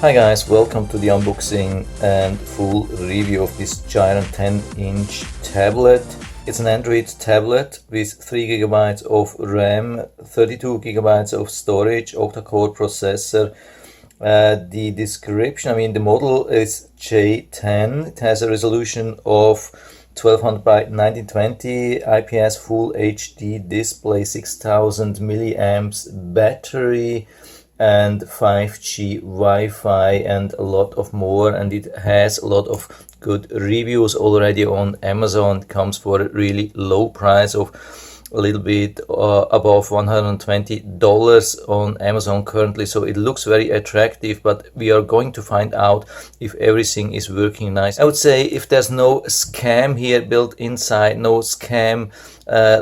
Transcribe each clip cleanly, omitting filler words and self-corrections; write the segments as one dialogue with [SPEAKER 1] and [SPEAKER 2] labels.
[SPEAKER 1] Hi guys, welcome to the unboxing and full review of this Jren 10-inch tablet. It's an Android tablet with 3 GB of RAM, 32 GB of storage, Octa-Core processor. The description, the model is J10. It has a resolution of 1200 by 1920, IPS Full HD display, 6000 milliamps battery, and 5G Wi-Fi and a lot of more, and it has a lot of good reviews already on Amazon. It comes for a really low price of a little bit above $120 on Amazon currently, so it looks very attractive, but we are going to find out if everything is working nice. I would say if there's no scam here built inside, no scam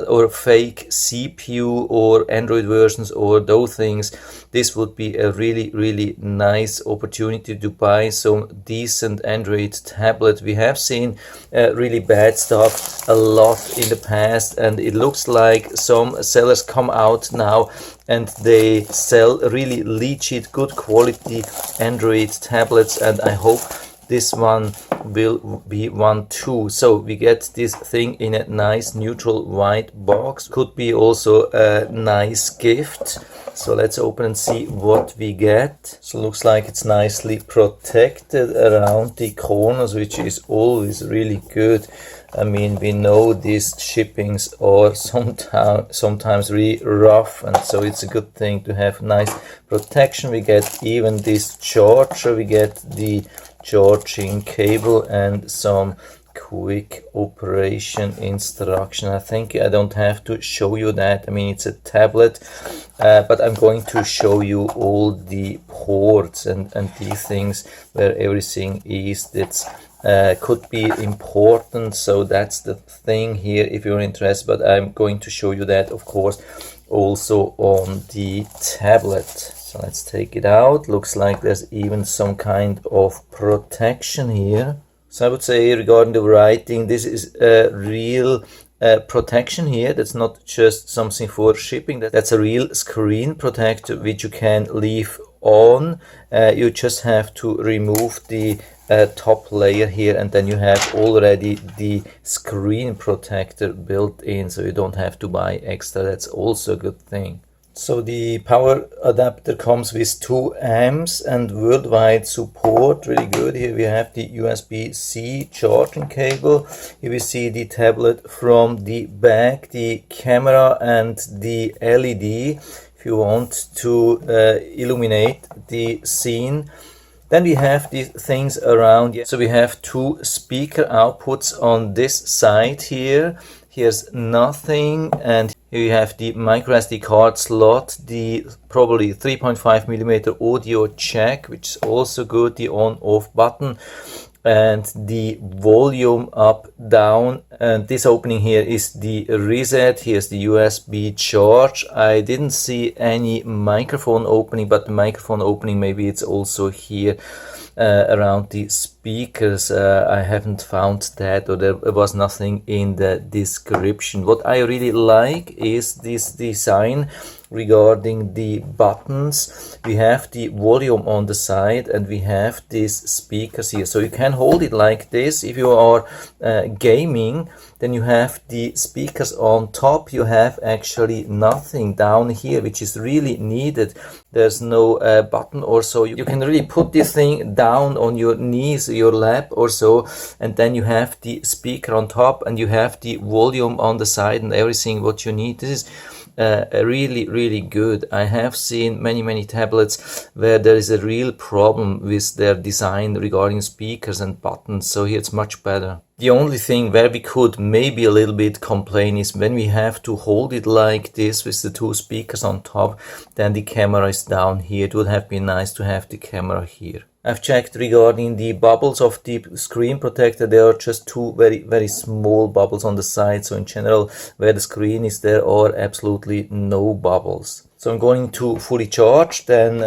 [SPEAKER 1] or fake CPU or Android versions or those things, this would be a really nice opportunity to buy some decent Android tablet. We have seen really bad stuff a lot in the past, and it looks like some sellers come out now and they sell really legit good quality Android tablets, and I hope this one will be one too. So we get this thing in a nice neutral white box. Could be also a nice gift. So let's open and see what we get. So looks like it's nicely protected around the corners, which is always really good. We know these shippings are sometimes really rough, and so it's a good thing to have nice protection. We get even this charger, we get the charging cable and some quick operation instruction. I think I don't have to show you that. It's a tablet, but I'm going to show you all the ports and these things where everything is that's could be important. So that's the thing here if you're interested, but I'm going to show you that of course also on the tablet. So let's take it out. Looks like there's even some kind of protection here. So I would say regarding the writing, this is a real protection here. That's not just something for shipping. That's a real screen protector which you can leave on. You just have to remove the top layer here, and then you have already the screen protector built in, so you don't have to buy extra. That's also a good thing. So the power adapter comes with 2 amps and worldwide support, really good. Here we have the USB-C charging cable. Here we see the tablet from the back, the camera and the LED if you want to illuminate the scene. Then we have these things around. So we have 2 speaker outputs on this side here. Here's nothing, and here you have the micro SD card slot, the probably 3.5mm audio jack, which is also good, the on-off button, and the volume up, down, and this opening here is the reset. Here's the USB charge. I didn't see any microphone opening, but the microphone opening, maybe it's also here around the speakers. I haven't found that, or there was nothing in the description. What I really like is this design regarding the buttons. We have the volume on the side and we have these speakers here, so you can hold it like this. If you are gaming, then you have the speakers on top. You have actually nothing down here, which is really needed. There's no button or so. You can really put this thing down on your knees, your lap or so, and then you have the speaker on top and you have the volume on the side and everything what you need. This is really good. I have seen many tablets where there is a real problem with their design regarding speakers and buttons, so here it's much better. The only thing where we could maybe a little bit complain is when we have to hold it like this with the 2 speakers on top, then the camera is down here. It would have been nice to have the camera here. I've checked regarding the bubbles of the screen protector. There are just 2 very small bubbles on the side, so in general where the screen is there are absolutely no bubbles. So I'm going to fully charge, then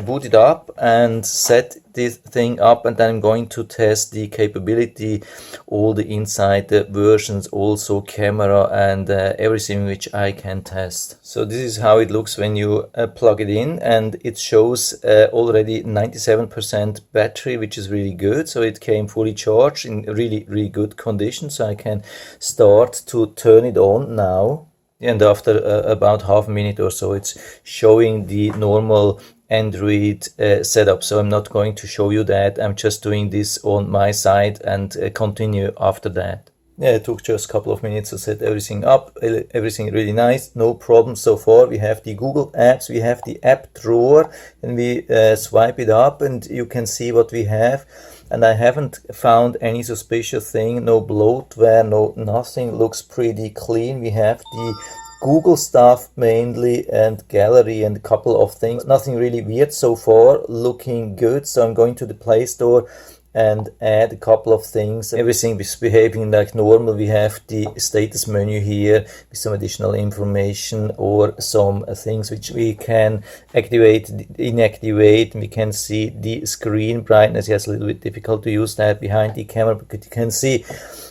[SPEAKER 1] boot it up and set this thing up, and then I'm going to test the capability, all the inside the versions, also camera and everything which I can test. So this is how it looks when you plug it in, and it shows already 97% battery, which is really good. So it came fully charged in really good condition, so I can start to turn it on now. And after about half a minute or so, it's showing the normal Android setup. So I'm not going to show you that. I'm just doing this on my side and continue after that. Yeah, it took just a couple of minutes to set everything up. Everything really nice, no problem so far. We have the Google apps, we have the app drawer, and we swipe it up and you can see what we have. And I haven't found any suspicious thing, no bloatware, no nothing, looks pretty clean. We have the Google stuff mainly and gallery and a couple of things. Nothing really weird so far, looking good. So I'm going to the Play Store and add a couple of things. Everything is behaving like normal. We have the status menu here with some additional information or some things which we can activate, inactivate. We can see the screen brightness. Yes, a little bit difficult to use that behind the camera, but you can see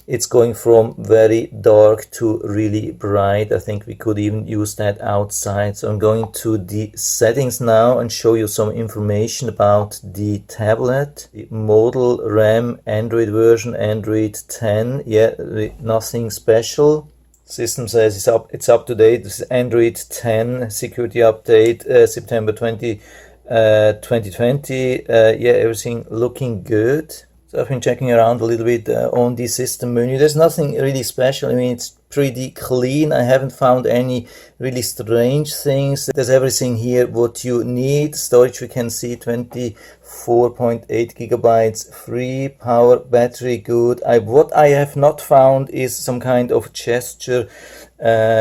[SPEAKER 1] it's going from very dark to really bright. I think we could even use that outside. So I'm going to the settings now and show you some information about the tablet. The model, RAM, Android version, Android 10. Yeah, nothing special. System says it's up to date. This is Android 10 security update, September 2020. Yeah, everything looking good. So I've been checking around a little bit on the system menu. There's nothing really special. I mean, it's pretty clean. I haven't found any really strange things. There's everything here what you need. Storage, we can see 24.8 gigabytes free. Power, battery, good. What I have not found is some kind of gesture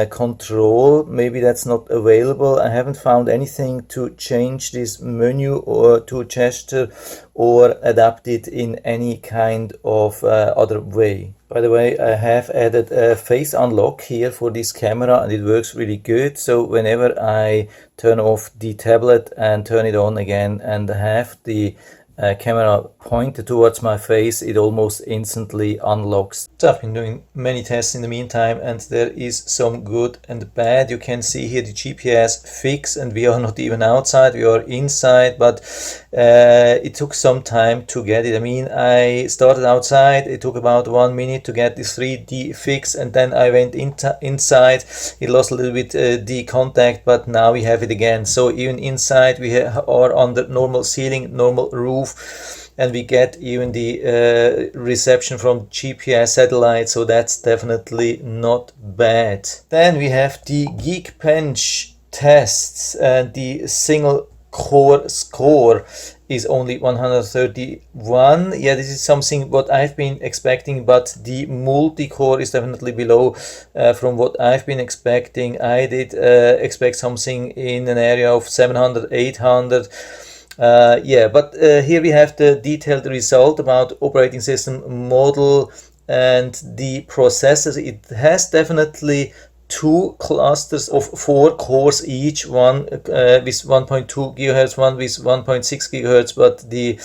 [SPEAKER 1] control. Maybe that's not available. I haven't found anything to change this menu or to gesture or adapt it in any kind of other way. By the way, I have added a face unlock here for this camera and it works really good. So whenever I turn off the tablet and turn it on again and have the camera pointed towards my face, it almost instantly unlocks. So I've been doing many tests in the meantime and there is some good and bad. You can see here the GPS fix and we are not even outside, we are inside, but it took some time to get it. I mean, I started outside, it took about 1 minute to get the 3D fix and then I went inside. It lost a little bit the contact, but now we have it again. So even inside we are under normal ceiling, normal roof, and we get even the reception from GPS satellite, so that's definitely not bad. Then we have the Geekbench tests and the single core score is only 131. Yeah, this is something what I've been expecting, but the multi-core is definitely below from what I've been expecting. I did expect something in an area of 700, 800. Yeah, but here we have the detailed result about operating system, model and the processors. It has definitely 2 clusters of 4 cores each, one with 1.2 gigahertz, one with 1.6 gigahertz, but the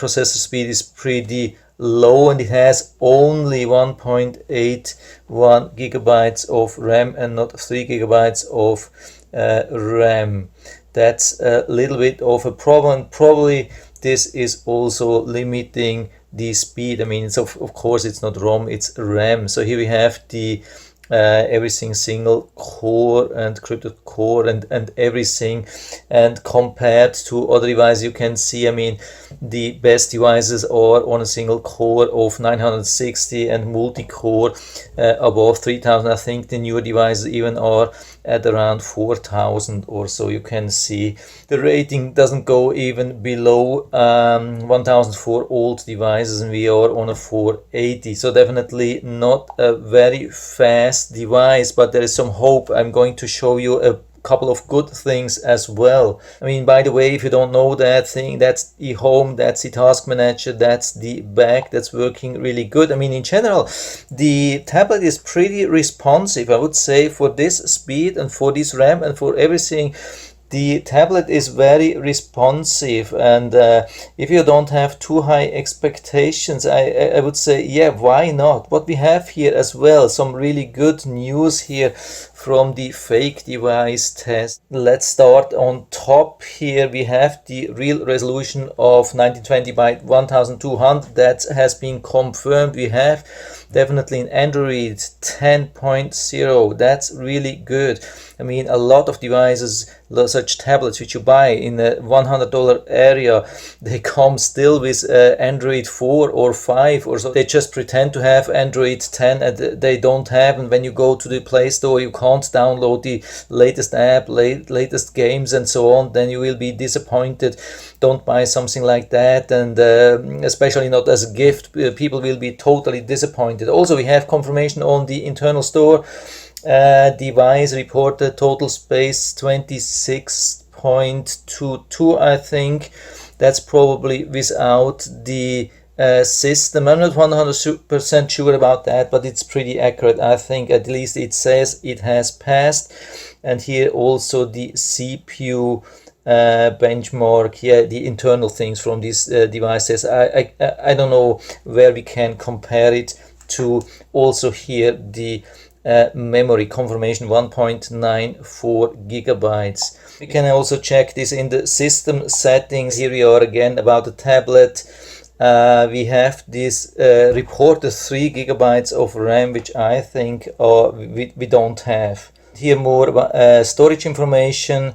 [SPEAKER 1] processor speed is pretty low and it has only 1.81 gigabytes of RAM and not 3 gigabytes of RAM. That's a little bit of a problem. Probably this is also limiting the speed. I mean, it's of course it's not ROM, it's RAM. So here we have the everything single core and crypted core and everything, and compared to other devices you can see, I mean, the best devices are on a single core of 960 and multi-core above 3000. I think the newer devices even are at around 4000 or so. You can see the rating doesn't go even below 1000 for old devices, and we are on a 480. So definitely not a very fast device, but there is some hope. I'm going to show you a couple of good things as well. I mean, by the way, if you don't know that thing, that's the home, that's the task manager, that's the back, that's working really good. I mean, in general, the tablet is pretty responsive, I would say, for this speed and for this RAM and for everything. The tablet is very responsive, and if you don't have too high expectations, I would say, yeah, why not? What we have here as well, some really good news here from the fake device test. Let's start on top here. We have the real resolution of 1920 by 1200. That has been confirmed. We have definitely an Android 10.0. That's really good. I mean, a lot of devices, such tablets which you buy in the $100 area, they come still with Android 4 or 5 or so. They just pretend to have Android 10 and they don't have, and when you go to the Play Store you can't download the latest app, latest games and so on. Then you will be disappointed. Don't buy something like that, and especially not as a gift. People will be totally disappointed. Also, we have confirmation on the internal store. Device reported total space 26.22, I think. That's probably without the system. I'm not 100% sure about that, but it's pretty accurate. I think at least it says it has passed. And here also the CPU benchmark, yeah, the internal things from these devices. I don't know where we can compare it to. Also here the memory confirmation 1.94 gigabytes. We can also check this in the system settings. Here we are again about the tablet. We have this reported 3 gigabytes of RAM, which I think we don't have. Here more about storage information.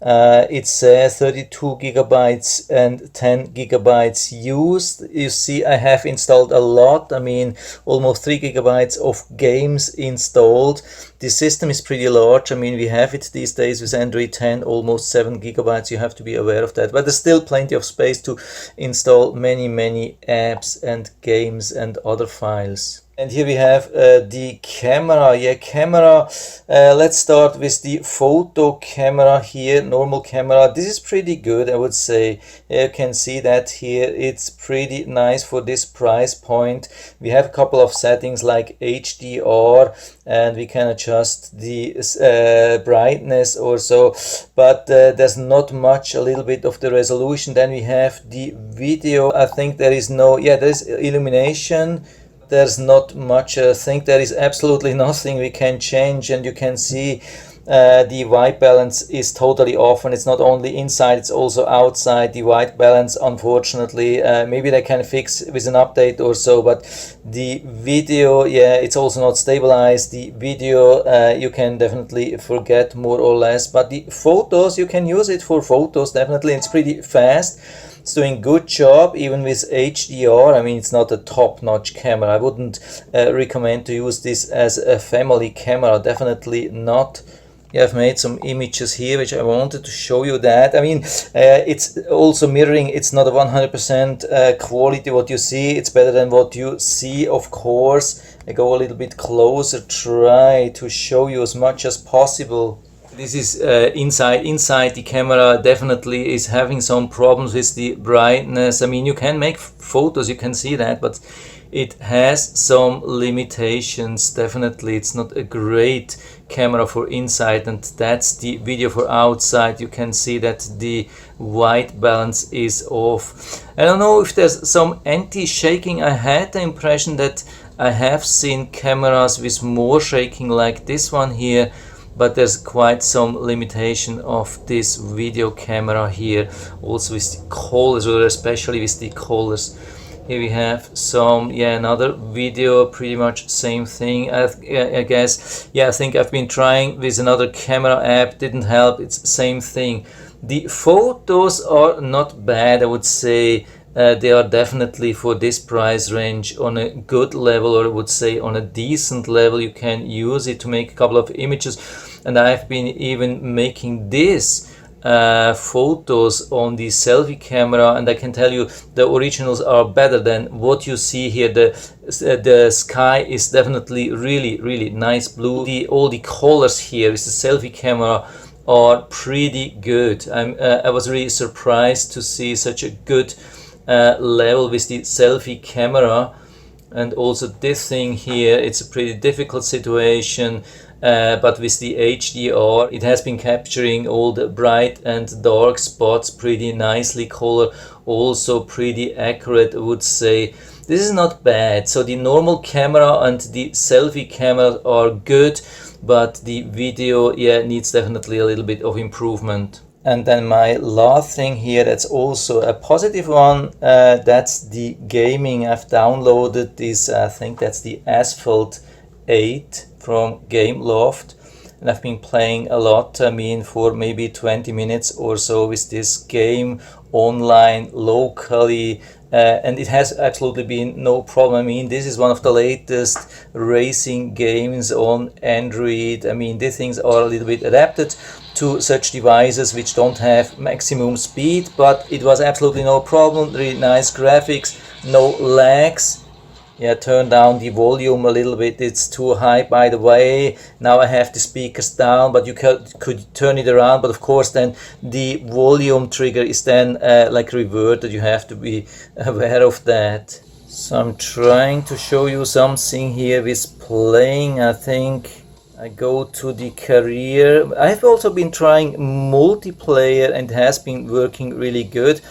[SPEAKER 1] It says 32 gigabytes and 10 gigabytes used. You see, I have installed a lot. I mean, almost 3 gigabytes of games installed. The system is pretty large. I mean, we have it these days with Android 10, almost 7 gigabytes. You have to be aware of that. But there's still plenty of space to install many apps and games and other files. And here we have the camera. Yeah, camera. Let's start with the photo camera here, normal camera. This is pretty good, I would say. You can see that here. It's pretty nice for this price point. We have a couple of settings like HDR, and we can adjust the brightness or so, but there's not much, a little bit of the resolution. Then we have the video. I think there is no, yeah, there's illumination. There's not much. I think there is absolutely nothing we can change, and you can see the white balance is totally off, and it's not only inside, it's also outside. The white balance, unfortunately, maybe they can fix with an update or so, but the video, yeah, it's also not stabilized. The video you can definitely forget more or less, but the photos, you can use it for photos, definitely. It's pretty fast. It's doing good job even with HDR. I mean, it's not a top-notch camera. I wouldn't recommend to use this as a family camera, definitely not. Yeah, I've made some images here which I wanted to show you that. I mean, it's also mirroring. It's not a 100% quality what you see. It's better than what you see, of course. I go a little bit closer, try to show you as much as possible. This is inside the camera definitely is having some problems with the brightness. I mean, you can make photos, you can see that, but it has some limitations. Definitely, it's not a great camera for inside, and that's the video for outside. You can see that the white balance is off. I don't know if there's some anti-shaking. I had the impression that I have seen cameras with more shaking like this one here, but there's quite some limitation of this video camera here, also with the colors, or especially with the colors. Here we have some, yeah, another video, pretty much same thing. I guess, yeah, I think I've been trying with another camera app, didn't help. It's same thing. The photos are not bad, I would say. They are definitely for this price range on a good level, or I would say on a decent level. You can use it to make a couple of images, and I've been even making this photos on the selfie camera, and I can tell you the originals are better than what you see here. The sky is definitely really nice blue. All the colors here with the selfie camera are pretty good. I was really surprised to see such a good level with the selfie camera. And also this thing here, it's a pretty difficult situation. but with the HDR it has been capturing all the bright and dark spots pretty nicely, color also pretty accurate, I would say. This is not bad. So the normal camera and the selfie camera are good, but the video, yeah, needs definitely a little bit of improvement. And then my last thing here, that's also a positive one, that's the gaming. I've downloaded this, I think that's the Asphalt 8 from Gameloft, and I've been playing a lot, I mean for maybe 20 minutes or so with this game online locally, and it has absolutely been no problem. I mean, this is one of the latest racing games on Android. I mean, these things are a little bit adapted to such devices which don't have maximum speed, but it was absolutely no problem. Really nice graphics, no lags. Yeah, turn down the volume a little bit, it's too high by the way. Now I have the speakers down, but you could turn it around, but of course then the volume trigger is then like reverted. You have to be aware of that. So I'm trying to show you something here with playing. I think I go to the career. I've also been trying multiplayer and it has been working really good.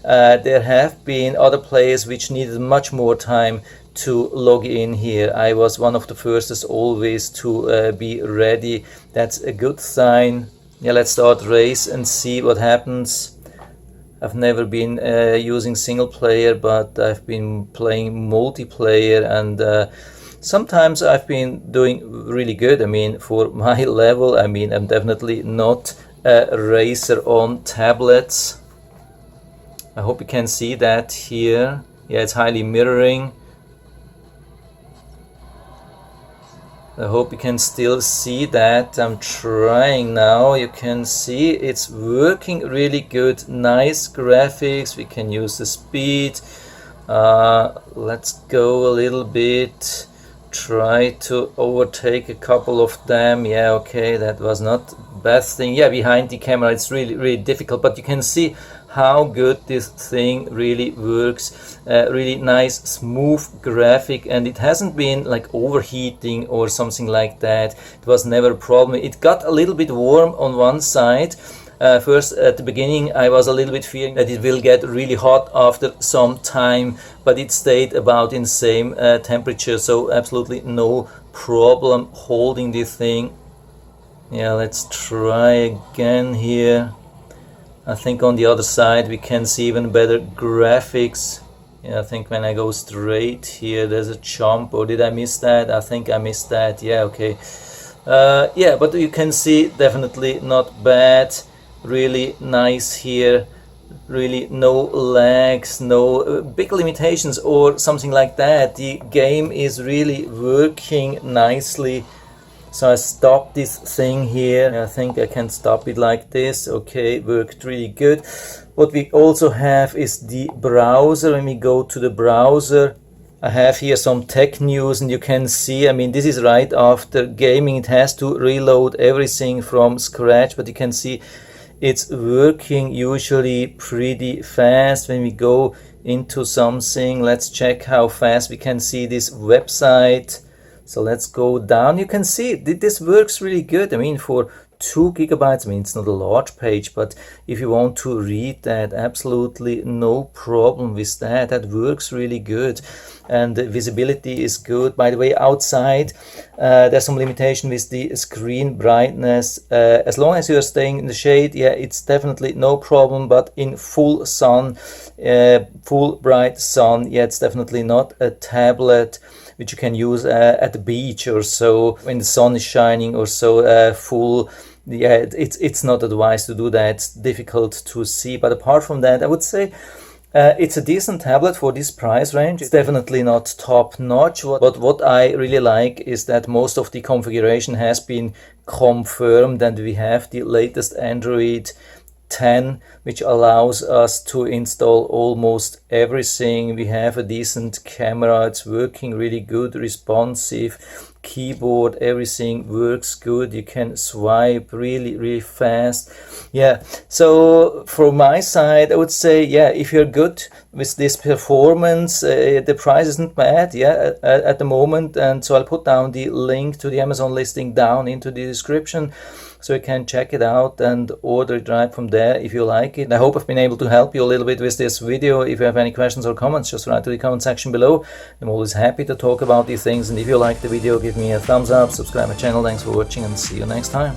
[SPEAKER 1] There have been other players which needed much more time to log in here. I was one of the first as always to be ready. That's a good sign. Yeah, let's start race and see what happens. I've never been using single player, but I've been playing multiplayer, and sometimes I've been doing really good. I mean, for my level, I mean, I'm definitely not a racer on tablets. I hope you can see that here. Yeah, it's highly mirroring. I hope you can still see that. I'm trying now. You can see it's working really good. Nice graphics. We can use the speed. Let's go a little bit. Try to overtake a couple of them. Yeah, okay, that was not the best thing. Yeah, behind the camera it's really difficult, but you can see how good this thing really works. Really nice smooth graphic, and it hasn't been like overheating or something like that. It was never a problem. It got a little bit warm on one side. First at the beginning I was a little bit fearing that it will get really hot after some time, but it stayed about in the same temperature, so absolutely no problem holding this thing. Yeah, let's try again here. I think on the other side we can see even better graphics. Yeah, I think when I go straight here there's a jump, or did I miss that? I think I missed that. Yeah, okay. Yeah, but you can see definitely not bad. Really nice here. Really no lags, no big limitations or something like that. The game is really working nicely. So I stopped this thing here. I think I can stop it like this. Okay, worked really good. What we also have is the browser. When we go to the browser, I have here some tech news, and you can see, I mean, this is right after gaming. It has to reload everything from scratch, but you can see it's working usually pretty fast. When we go into something, let's check how fast we can see this website. So let's go down. You can see this works really good. I mean, for 2 gigabytes, I mean, it's not a large page, but if you want to read that, absolutely no problem with that. That works really good, and the visibility is good. By the way, outside there's some limitation with the screen brightness. As long as you're staying in the shade, yeah, it's definitely no problem, but in full sun, full bright sun, yeah, it's definitely not a tablet which you can use at the beach or so when the sun is shining or so full. Yeah, it's not advised to do that. It's difficult to see, but apart from that, I would say it's a decent tablet for this price range. It's definitely not top notch, but what I really like is that most of the configuration has been confirmed, and we have the latest Android 10, which allows us to install almost everything. We have a decent camera, it's working really good, responsive, keyboard, everything works good. You can swipe really fast. Yeah, so from my side, I would say, yeah, if you're good with this performance, the price isn't bad, yeah, at the moment. And so I'll put down the link to the Amazon listing down into the description, so you can check it out and order it right from there if you like it. I hope I've been able to help you a little bit with this video. If you have any questions or comments, just write to the comment section below. I'm always happy to talk about these things, and if you like the video, give me a thumbs up, subscribe my channel. Thanks for watching, and see you next time.